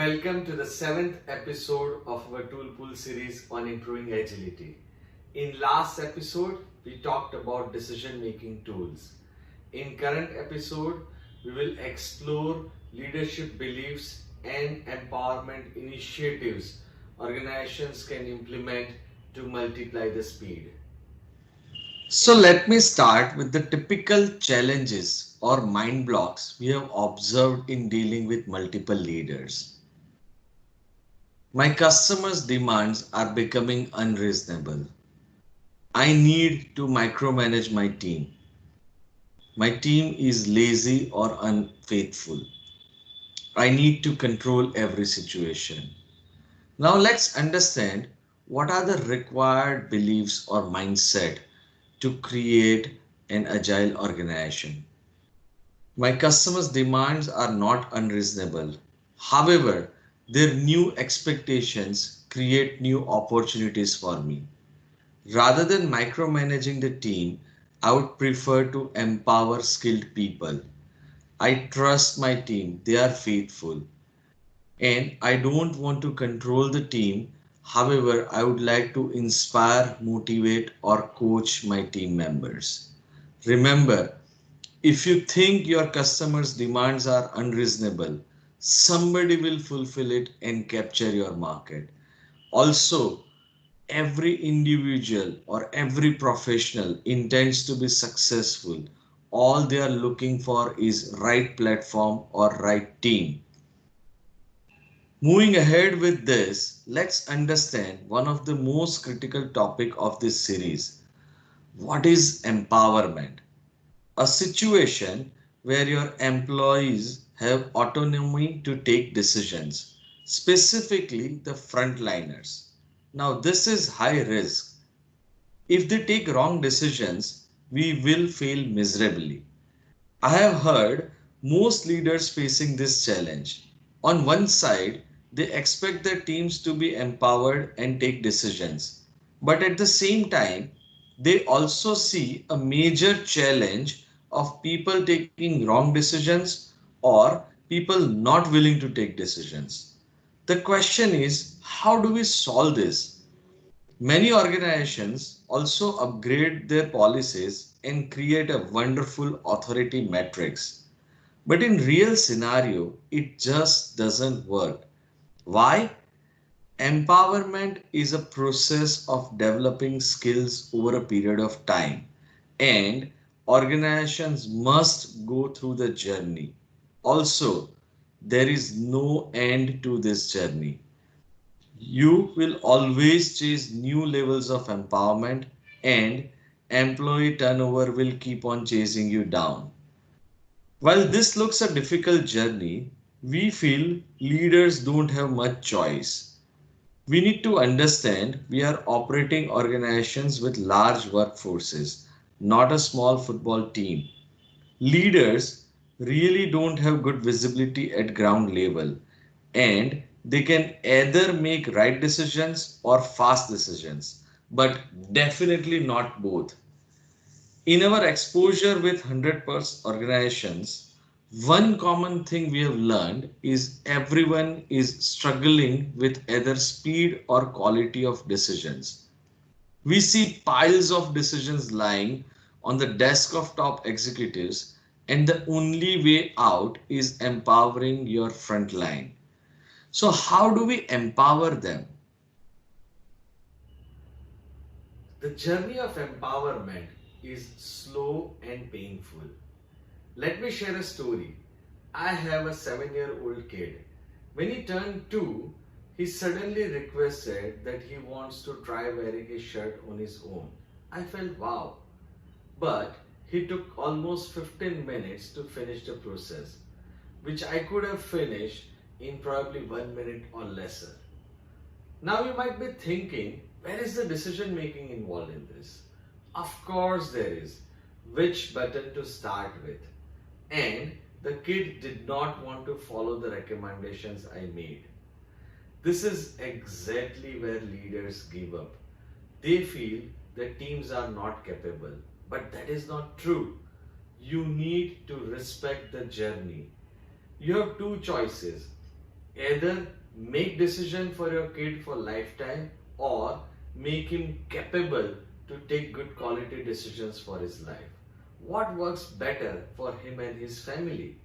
welcome to the seventh episode of our Tool Pool series on improving agility. In last episode, we talked about decision making tools. In current episode, we will explore leadership beliefs and empowerment initiatives organizations can implement to multiply the speed. So let me start with the typical challenges or mind blocks we have observed in dealing with multiple leaders. My customers' demands are becoming unreasonable. I need to micromanage my team. My team is lazy or unfaithful. I need to control every situation. Now let's understand what are the required beliefs or mindset to create an agile organization. My customers' demands are not unreasonable. However, their new expectations create new opportunities for me. Rather than micromanaging the team, I would prefer to empower skilled people. I trust my team, they are faithful, and I don't want to control the team. However, I would like to inspire, motivate, or coach my team members. Remember, if you think your customers' demands are unreasonable, somebody will fulfill it and capture your market. Also, every individual or every professional intends to be successful. All they are looking for is right platform or right team. Moving ahead with this, let's understand one of the most critical topic of this series. What is empowerment? A situation where your employees have autonomy to take decisions, specifically the frontliners. Now, this is high risk. If they take wrong decisions, we will fail miserably. I have heard most leaders facing this challenge. On one side, they expect their teams to be empowered and take decisions. But at the same time, they also see a major challenge of people taking wrong decisions or people not willing to take decisions. The question is, how do we solve this? Many organizations also upgrade their policies and create a wonderful authority matrix. But in real scenario, it just doesn't work. Why? Empowerment is a process of developing skills over a period of time, and organizations must go through the journey. Also, there is no end to this journey. You will always chase new levels of empowerment, and employee turnover will keep on chasing you down. While this looks a difficult journey, we feel leaders don't have much choice. We need to understand we are operating organizations with large workforces, not a small football team. Leaders really don't have good visibility at ground level, and they can either make right decisions or fast decisions, but definitely not both. In our exposure with 100+ organizations, one common thing we have learned is everyone is struggling with either speed or quality of decisions. We see piles of decisions lying on the desk of top executives, and the only way out is empowering your front line. So, how do we empower them? The journey of empowerment is slow and painful. Let me share a story. I have a 7-year-old kid. When he turned 2, he suddenly requested that he wants to try wearing his shirt on his own. I felt wow. But he took almost 15 minutes to finish the process, which I could have finished in probably 1 minute or lesser. Now you might be thinking, where is the decision making involved in this? Of course there is. Which button to start with? And the kid did not want to follow the recommendations I made. This is exactly where leaders give up. They feel that teams are not capable, but that is not true. You need to respect the journey. You have two choices. Either make decision for your kid for lifetime or make him capable to take good quality decisions for his life. What works better for him and his family?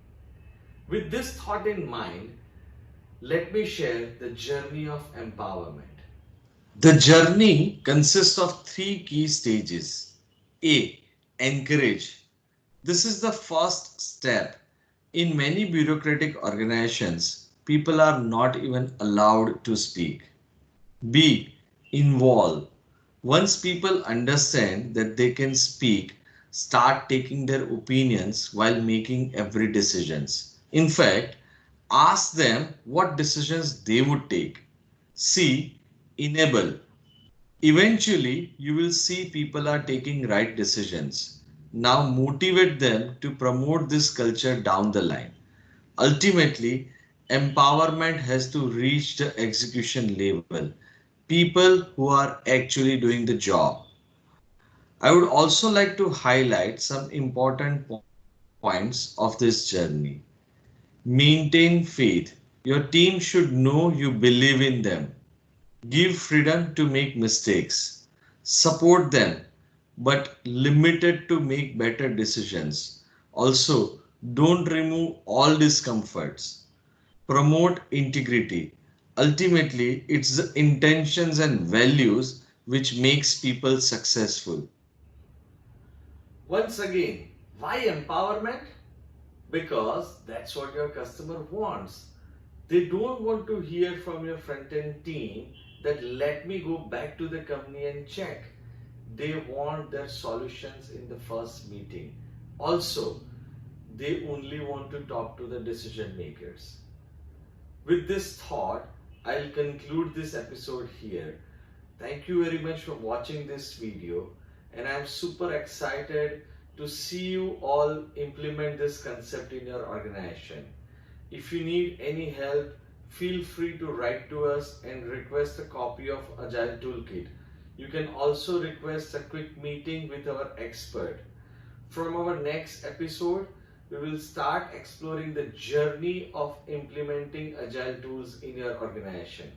With this thought in mind, let me share the journey of empowerment. The journey consists of three key stages. A. Encourage. This is the first step. In many bureaucratic organizations, people are not even allowed to speak. B. Involve. Once people understand that they can speak, start taking their opinions while making every decisions. In fact, ask them what decisions they would take. C. Enable. Eventually, you will see people are taking right decisions. Now motivate them to promote this culture down the line. Ultimately, empowerment has to reach the execution level. People who are actually doing the job. I would also like to highlight some important points of this journey. Maintain faith. Your team should know you believe in them. Give freedom to make mistakes. Support them, but limited to make better decisions. Also, don't remove all discomforts. Promote integrity. Ultimately, it's the intentions and values which makes people successful. Once again, why empowerment? Because that's what your customer wants. They don't want to hear from your front end team that let me go back to the company and check. They want their solutions in the first meeting. Also, they only want to talk to the decision makers. With this thought, I'll conclude this episode here. Thank you very much for watching this video, and I'm super excited to see you all implement this concept in your organization. If you need any help, feel free to write to us and request a copy of Agile Toolkit. You can also request a quick meeting with our expert. From our next episode, we will start exploring the journey of implementing Agile tools in your organization.